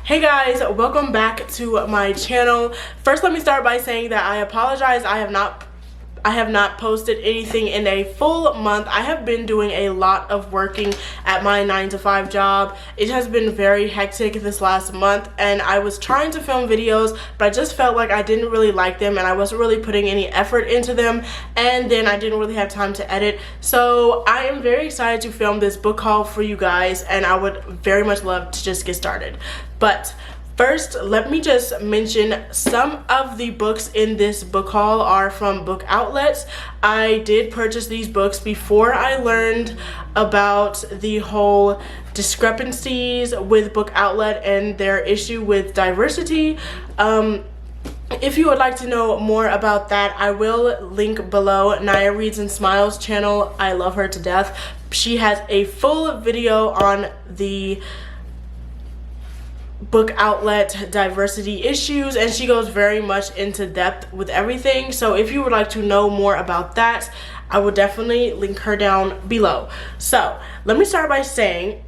Hey guys, welcome back to my channel. First, let me start by saying that I apologize. I have not posted anything in a full month. I have been doing a lot of working at my 9-to-5 job. It has been very hectic this last month, and I was trying to film videos, but I just felt like I didn't really like them and I wasn't really putting any effort into them, and then I didn't really have time to edit. So I am very excited to film this book haul for you guys, and I would very much love to just get started. But first, let me just mention some of the books in this book haul are from book outlets. I did purchase these books before I learned about the whole discrepancies with book outlet and their issue with diversity. If you would like to know more about that, I will link below Naya Reads and Smiles channel. I love her to death. She has a full video on the book outlet diversity issues, and she goes very much into depth with everything. So if you would like to know more about that, I will definitely link her down below. So let me start by saying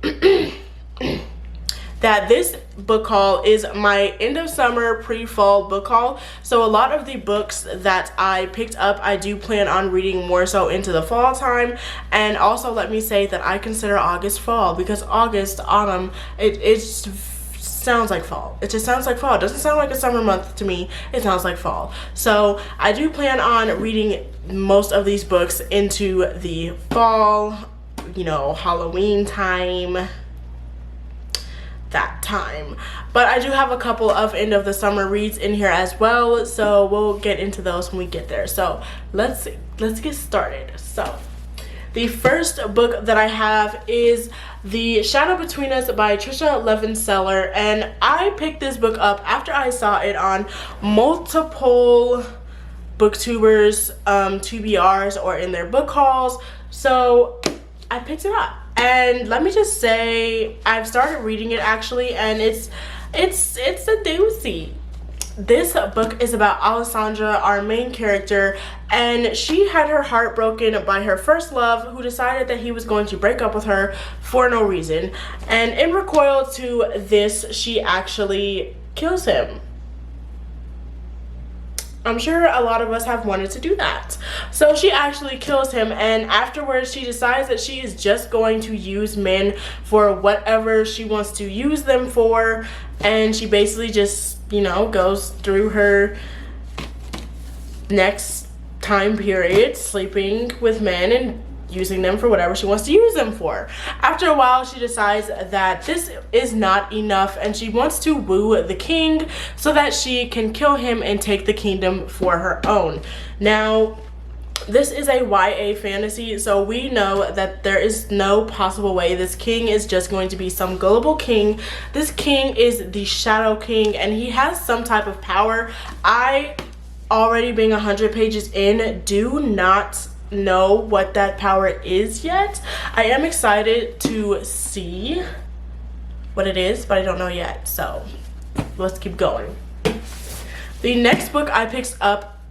that this book haul is my end of summer pre-fall book haul. So a lot of the books that I picked up, I do plan on reading more so into the fall time. And also let me say that I consider August fall, because August, autumn, it's sounds like fall. It just sounds like fall. It doesn't sound like a summer month to me. It sounds like fall. So I do plan on reading most of these books into the fall, you know, Halloween time, that time. But I do have a couple of end of the summer reads in here as well, so we'll get into those when we get there. So let's get started. So the first book that I have is The Shadow Between Us by Trisha Levenseller, and I picked this book up after I saw it on multiple booktubers, TBRs, or in their book hauls. So I picked it up, and let me just say I've started reading it actually, and it's a doozy. This book is about Alessandra, our main character, and she had her heart broken by her first love, who decided that he was going to break up with her for no reason. And in recoil to this, she actually kills him. I'm sure a lot of us have wanted to do that. So she actually kills him, and afterwards she decides that she is just going to use men for whatever she wants to use them for, and she basically just, you know, goes through her next time period sleeping with men and using them for whatever she wants to use them for. After a while, she decides that this is not enough, and she wants to woo the king so that she can kill him and take the kingdom for her own. Now, this is a YA fantasy, so we know that there is no possible way this king is just going to be some gullible king. This king is the Shadow King, and he has some type of power. I, already being 100 pages in, do not know what that power is yet. I am excited to see what it is, but I don't know yet. So let's keep going. The next book I picked up,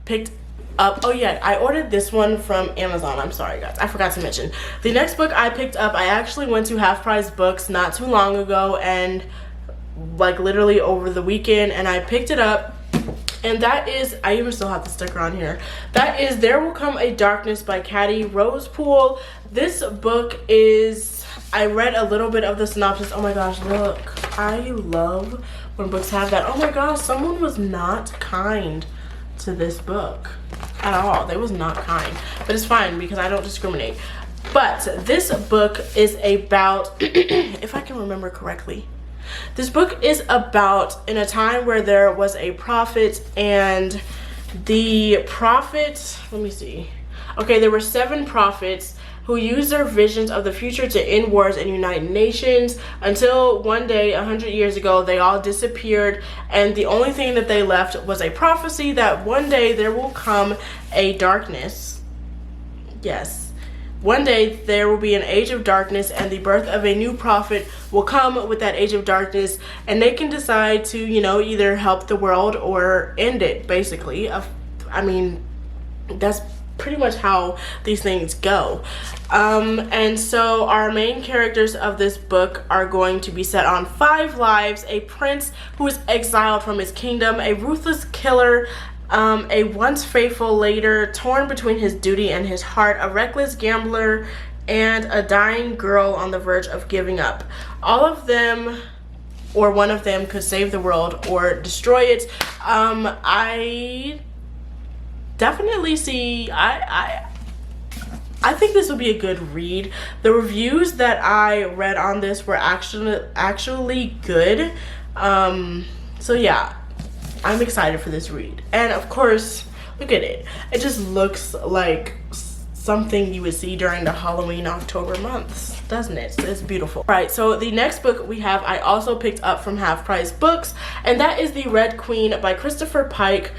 oh yeah, I ordered this one from Amazon. I'm sorry guys, I forgot to mention. The next book I picked up, I actually went to Half Price Books not too long ago, and like literally over the weekend, and I picked it up. And that is, I even still have the sticker on here. That is There Will Come a Darkness by Caddy Rosepool. This book is, I read a little bit of the synopsis. Oh my gosh, look. I love when books have that. Oh my gosh, someone was not kind to this book at all. They was not kind. But it's fine because I don't discriminate. But this book is about, if I can remember correctly, this book is about in a time where there was a prophet, and the prophet, let me see. Okay, there were 7 prophets who used their visions of the future to end wars and unite nations, until one day 100 years ago they all disappeared, and the only thing that they left was a prophecy that one day there will come a darkness. Yes. One day there will be an age of darkness, and the birth of a new prophet will come with that age of darkness, and they can decide to, you know, either help the world or end it, basically. I mean, that's pretty much how these things go. And so our main characters of this book are going to be set on 5 lives: a prince who is exiled from his kingdom, a ruthless killer, a once faithful leader torn between his duty and his heart, a reckless gambler, and a dying girl on the verge of giving up. All of them, or one of them, could save the world or destroy it. I definitely see, I think this would be a good read. The reviews that I read on this were actually good. So yeah, I'm excited for this read. And of course, look at it. It just looks like something you would see during the Halloween October months, doesn't it? It's beautiful. All right, so the next book we have, I also picked up from Half Price Books, and that is The Red Queen by Christopher Pike.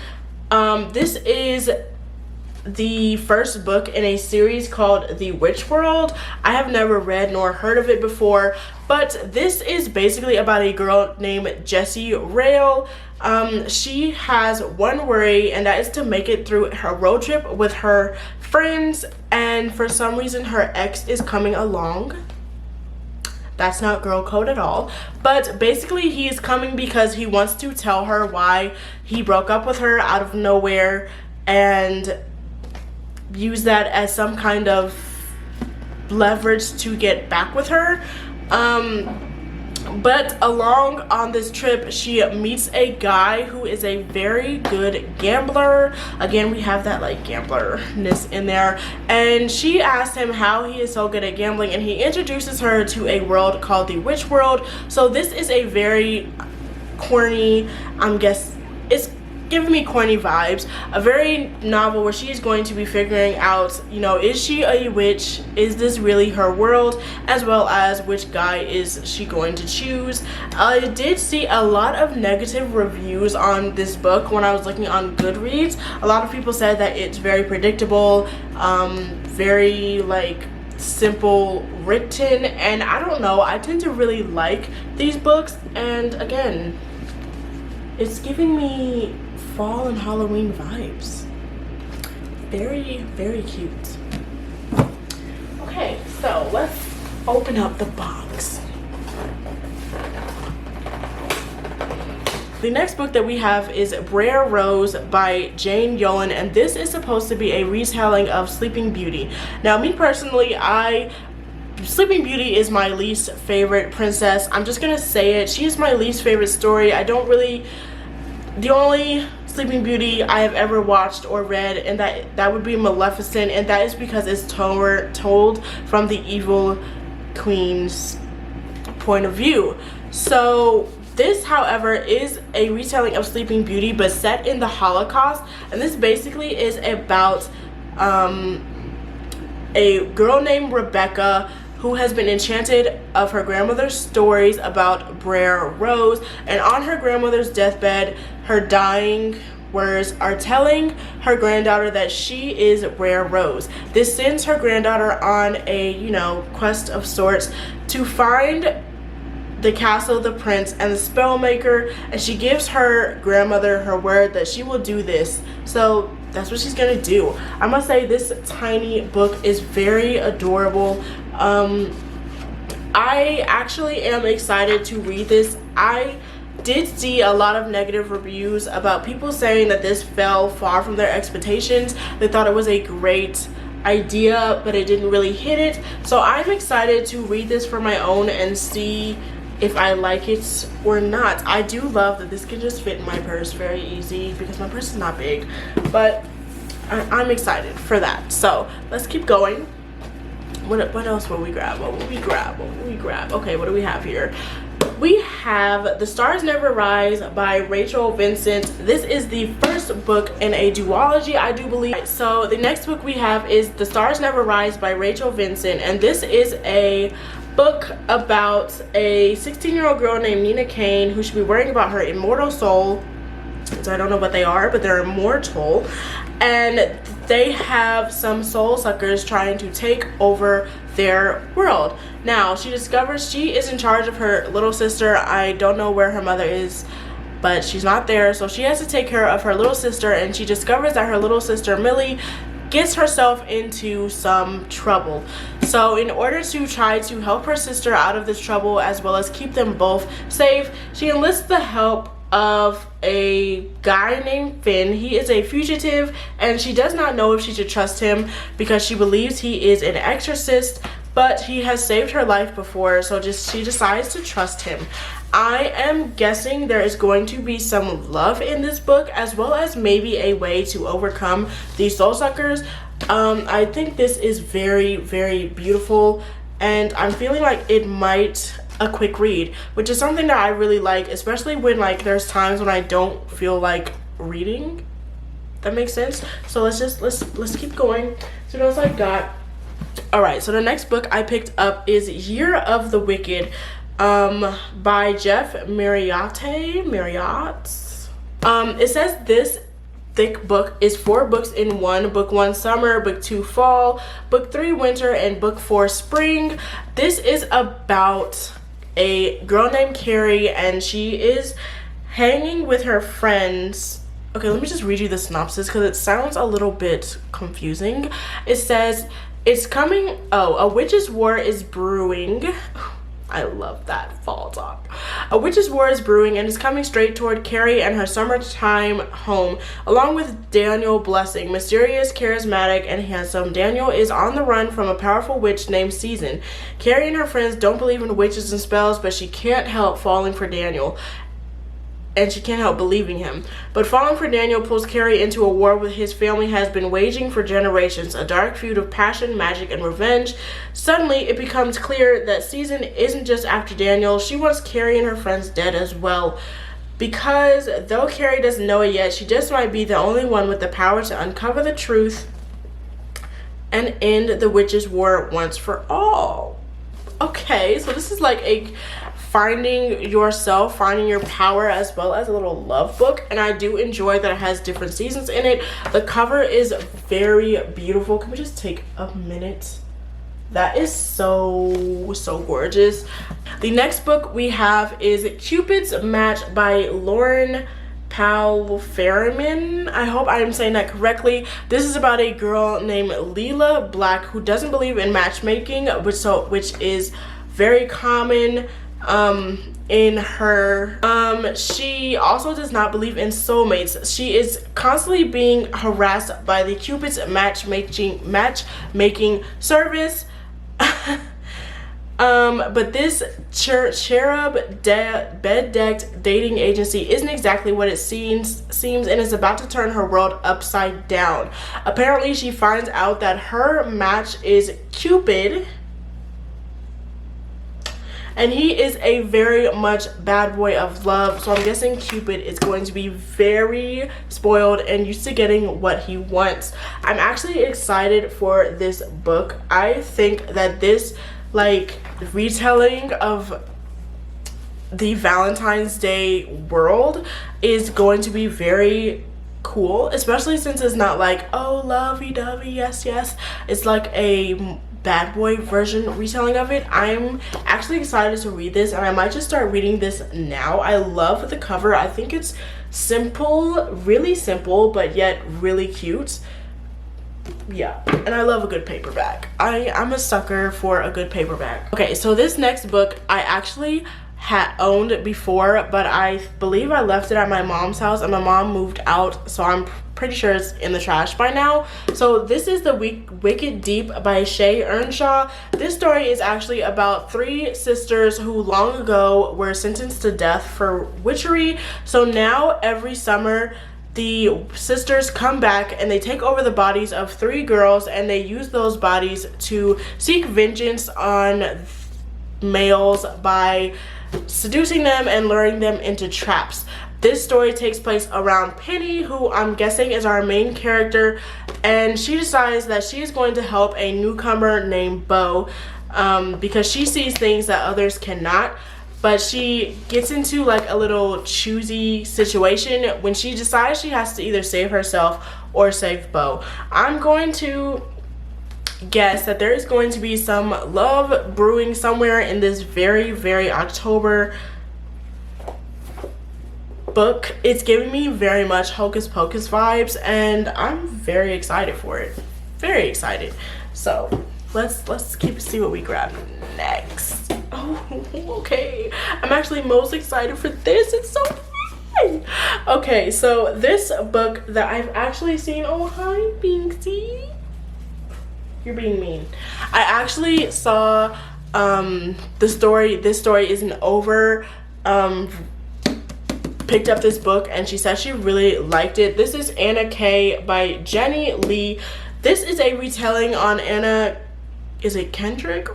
This is the first book in a series called The Witch World. I have never read nor heard of it before, but this is basically about a girl named Jessie Rail. She has one worry, and that is to make it through her road trip with her friends, and for some reason her ex is coming along. That's not girl code at all, but basically he is coming because he wants to tell her why he broke up with her out of nowhere and use that as some kind of leverage to get back with her. But along on this trip, she meets a guy who is a very good gambler. Again, we have that like gambler-ness in there. And she asks him how he is so good at gambling, and he introduces her to a world called the Witch World. So this is a very corny, it's giving me corny vibes, a very novel where she is going to be figuring out, you know, is she a witch, is this really her world, as well as which guy is she going to choose. I did see a lot of negative reviews on this book when I was looking on Goodreads. A lot of people said that it's very predictable, very like simple written, and I don't know, I tend to really like these books, and again, it's giving me fall and Halloween vibes. Very, very cute. Okay, so let's open up the box. The next book that we have is Briar Rose by Jane Yolen, and this is supposed to be a retelling of Sleeping Beauty. Now, me personally, Sleeping Beauty is my least favorite princess. I'm just gonna say it. She is my least favorite story. The only Sleeping Beauty I have ever watched or read, and that would be Maleficent, and that is because it's told from the evil queen's point of view. So this, however, is a retelling of Sleeping Beauty, but set in the Holocaust, and this basically is about a girl named Rebecca who has been enchanted of her grandmother's stories about Briar Rose, and on her grandmother's deathbed, her dying words are telling her granddaughter that she is Briar Rose. This sends her granddaughter on a, you know, quest of sorts to find the castle, the prince, and the spellmaker, and she gives her grandmother her word that she will do this. So that's what she's gonna do. I must say, this tiny book is very adorable. I actually am excited to read this. I did see a lot of negative reviews about people saying that this fell far from their expectations. They thought it was a great idea, but it didn't really hit it. So I'm excited to read this for my own and see if I like it or not. I do love that this can just fit in my purse very easy because my purse is not big, but I'm excited for that. So let's keep going. What else will we grab? What will we grab? What will we grab? Okay, what do we have here? We have The Stars Never Rise by Rachel Vincent. This is the first book in a duology, I do believe. So the next book we have is The Stars Never Rise by Rachel Vincent, and this is a book about a 16-year-old girl named Nina Kane who should be worrying about her immortal soul. So I don't know what they are, but they're immortal, and they have some soul suckers trying to take over their world. Now, she discovers she is in charge of her little sister. I don't know where her mother is, but she's not there, so she has to take care of her little sister, and she discovers that her little sister Millie gets herself into some trouble. So in order to try to help her sister out of this trouble as well as keep them both safe, she enlists the help of a guy named Finn. He is a fugitive and she does not know if she should trust him because she believes he is an exorcist, but he has saved her life before, so she decides to trust him. I am guessing there is going to be some love in this book as well as maybe a way to overcome these soul suckers. I think this is very, very beautiful and I'm feeling like it might a quick read, which is something that I really like, especially when like there's times when I don't feel like reading. That makes sense. So let's keep going. So what else I got? All right, so the next book I picked up is Year of the Wicked by Jeff Marriott. It says this thick book is 4 books in one. Book 1 summer, book 2 fall, book 3 winter, and book 4 spring. This is about a girl named Carrie and she is hanging with her friends. Okay, let me just read you the synopsis because it sounds a little bit confusing. It says, it's coming, a witch's war is brewing. I love that fall talk. A witch's war is brewing and is coming straight toward Carrie and her summertime home, along with Daniel Blessing. Mysterious, charismatic, and handsome, Daniel is on the run from a powerful witch named Season. Carrie and her friends don't believe in witches and spells, but she can't help falling for Daniel. And she can't help believing him. But falling for Daniel pulls Carrie into a war with his family has been waging for generations, a dark feud of passion, magic, and revenge. Suddenly, it becomes clear that Season isn't just after Daniel, she wants Carrie and her friends dead as well. Because though Carrie doesn't know it yet, she just might be the only one with the power to uncover the truth and end the witches' war once for all. Okay, so this is like a finding yourself, finding your power, as well as a little love book, and I do enjoy that it has different seasons in it. The cover is very beautiful. Can we just take a minute? That is so gorgeous. The next book we have is Cupids Match by Lauren Palferiman. I hope I am saying that correctly. This is about a girl named Leela Black who doesn't believe in matchmaking, which is very common in her. She also does not believe in soulmates. She is constantly being harassed by the Cupids matchmaking service. But this cherub bed-decked dating agency isn't exactly what it seems and is about to turn her world upside down. Apparently, she finds out that her match is Cupid, and he is a very much bad boy of love, so I'm guessing Cupid is going to be very spoiled and used to getting what he wants. I'm actually excited for this book. I think that this like retelling of the Valentine's Day world is going to be very cool, especially since it's not like, oh, lovey-dovey, yes, yes. It's like a bad boy version retelling of it. I'm actually excited to read this, and I might just start reading this now. I love the cover. I think it's simple, really simple, but yet really cute. Yeah, and I love a good paperback. I'm a sucker for a good paperback. Okay, so this next book I actually had owned before, but I believe I left it at my mom's house and my mom moved out, so I'm pretty sure it's in the trash by now. So this is The Wicked Deep by Shay Earnshaw. This story is actually about 3 sisters who long ago were sentenced to death for witchery. So now every summer the sisters come back and they take over the bodies of 3 girls and they use those bodies to seek vengeance on males by seducing them and luring them into traps. This story takes place around Penny, who I'm guessing is our main character, and she decides that she is going to help a newcomer named Bo because she sees things that others cannot. But she gets into like a little choosy situation when she decides she has to either save herself or save Bo. I'm going to guess that there is going to be some love brewing somewhere in this very, very October book. It's giving me very much Hocus Pocus vibes, and I'm very excited for it. very excited. So let's keep see what we grab next. Oh, okay. I'm actually most excited for this. It's so fun. Okay, so this book that I've actually seen. Oh, hi, Binksy. You're being mean. I actually saw the story. This story isn't over. Picked up this book and she said she really liked it. This is Anna K by Jenny Lee. This is a retelling on Anna, is it Kendrick?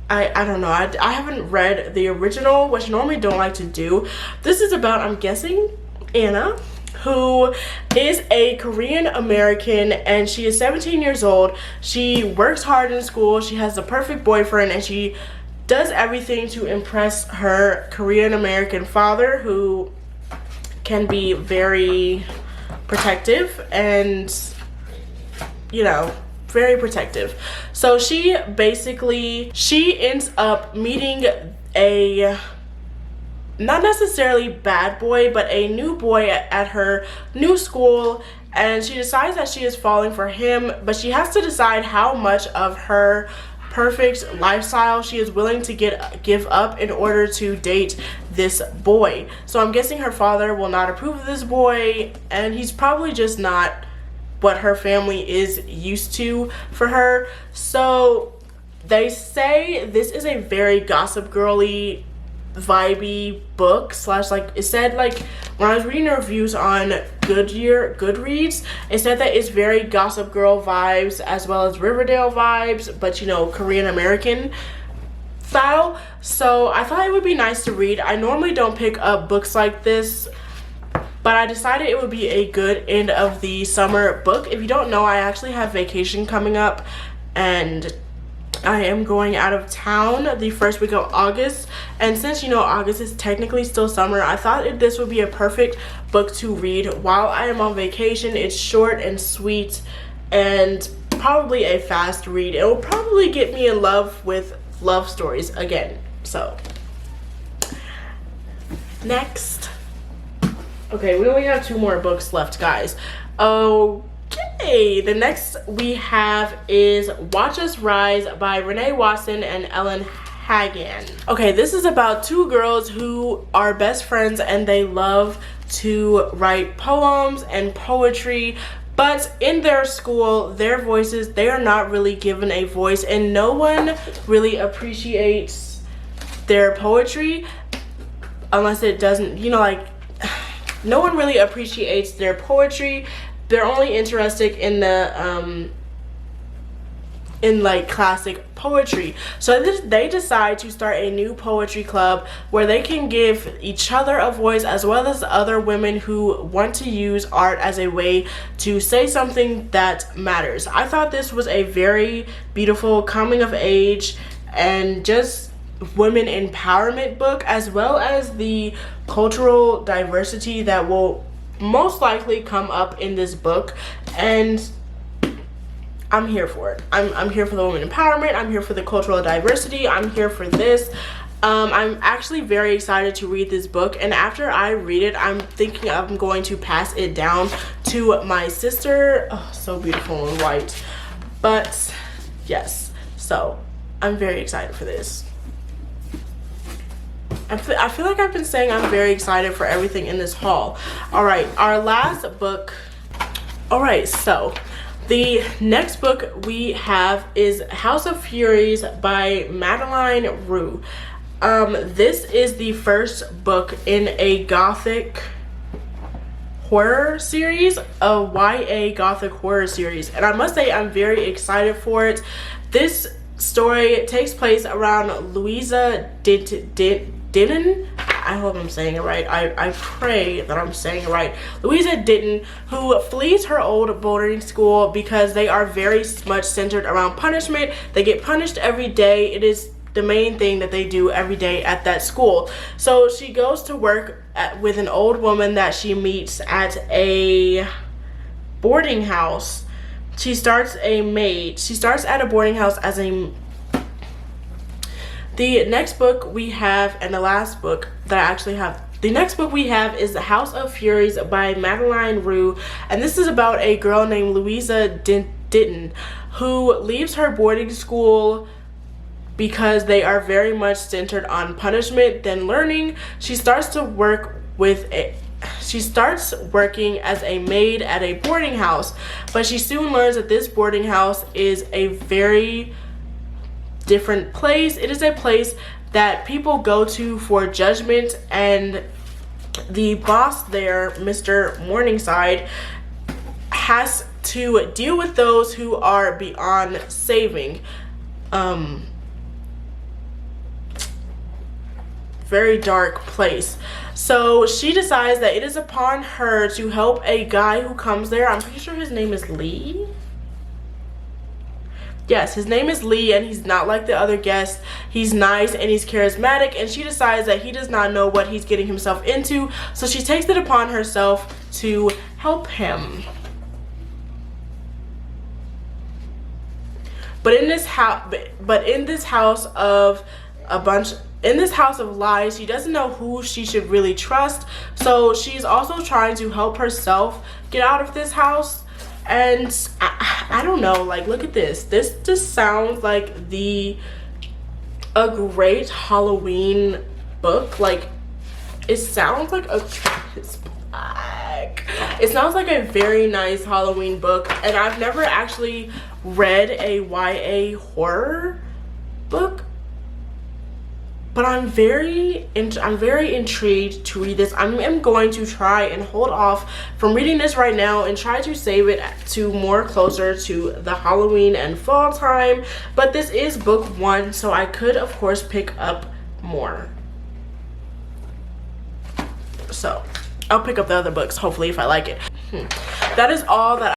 I don't know. I haven't read the original, which I normally don't like to do. This is about, I'm guessing, Anna, who is a Korean American, and she is 17 years old. She works hard in school. She has the perfect boyfriend, and she does everything to impress her Korean American father, who can be very protective and, you know, very protective. So she ends up meeting a, not necessarily bad boy, but a new boy at her new school, and she decides that she is falling for him, but she has to decide how much of her perfect lifestyle she is willing to give up in order to date this boy. So I'm guessing her father will not approve of this boy, and he's probably just not what her family is used to for her. So they say this is a very Gossip Girly vibey book, slash, like it said, like when I was reading the reviews on Goodreads, it said that it's very Gossip Girl vibes as well as Riverdale vibes, but you know, Korean American style. So I thought it would be nice to read. I normally don't pick up books like this, but I decided it would be a good end of the summer book. If you don't know, I actually have vacation coming up, and I am going out of town the first week of August, and since you know August is technically still summer, I thought this would be a perfect book to read while I am on vacation. It's short and sweet and probably a fast read. It will probably get me in love with love stories again. So next, okay, we only have 2 more books left, guys. Okay, the next we have is Watch Us Rise by Renee Watson and Ellen Hagan. Okay, this is about 2 girls who are best friends, and they love to write poems and poetry, but in their school, their voices, they are not really given a voice, and no one really appreciates their poetry unless it doesn't, you know, like, no one really appreciates their poetry. They're only interested in the in like classic poetry. So they decide to start a new poetry club where they can give each other a voice, as well as other women who want to use art as a way to say something that matters. I thought this was a very beautiful coming of age and just women empowerment book, as well as the cultural diversity that will most likely come up in this book, and I'm here for it. I'm here for the women empowerment. I'm here for the cultural diversity. I'm here for this. I'm actually very excited to read this book, and after I read it, I'm thinking I'm going to pass it down to my sister. Oh, so beautiful and white. But yes, so I'm very excited for this. I feel like I've been saying I'm very excited for everything in this haul. All right, our last book. All right, so the next book we have is House of Furies by Madeline Rue. This is the first book in a gothic horror series, a YA gothic horror series, and I must say I'm very excited for it. This story takes place around Louisa Denton. I hope I'm saying it right. I pray that I'm saying it right. Louisa Denton, who flees her old boarding school because they are very much centered around punishment. They get punished every day. It is the main thing that they do every day at that school. So she goes to work with an old woman that she meets at a boarding house. She starts a maid. She starts at a boarding house as a... The next book we have, and the last book that I actually have The next book we have is The House of Furies by Madeline Rue, and this is about a girl named Louisa Denton who leaves her boarding school because they are very much centered on punishment than learning. She starts working as a maid at a boarding house, but she soon learns that this boarding house is a very different place. It is a place that people go to for judgment, and the boss there, Mr. Morningside, has to deal with those who are beyond saving. Very dark place. So she decides that it is upon her to help a guy who comes there. I'm pretty sure his name is Lee. Yes, his name is Lee, and he's not like the other guests. He's nice and he's charismatic, and she decides that he does not know what he's getting himself into, so she takes it upon herself to help him. But in this house of lies, she doesn't know who she should really trust, so she's also trying to help herself get out of this house. And I don't know, like, look at this. This just sounds like a great Halloween book. Like, it sounds like it's black. It sounds like a very nice Halloween book, and I've never actually read a YA horror book, but I'm very intrigued to read this. I'm going to try and hold off from reading this right now and try to save it to more closer to the Halloween and fall time. But this is book 1, so I could of course pick up more. So I'll pick up the other books hopefully if I like it. That is all that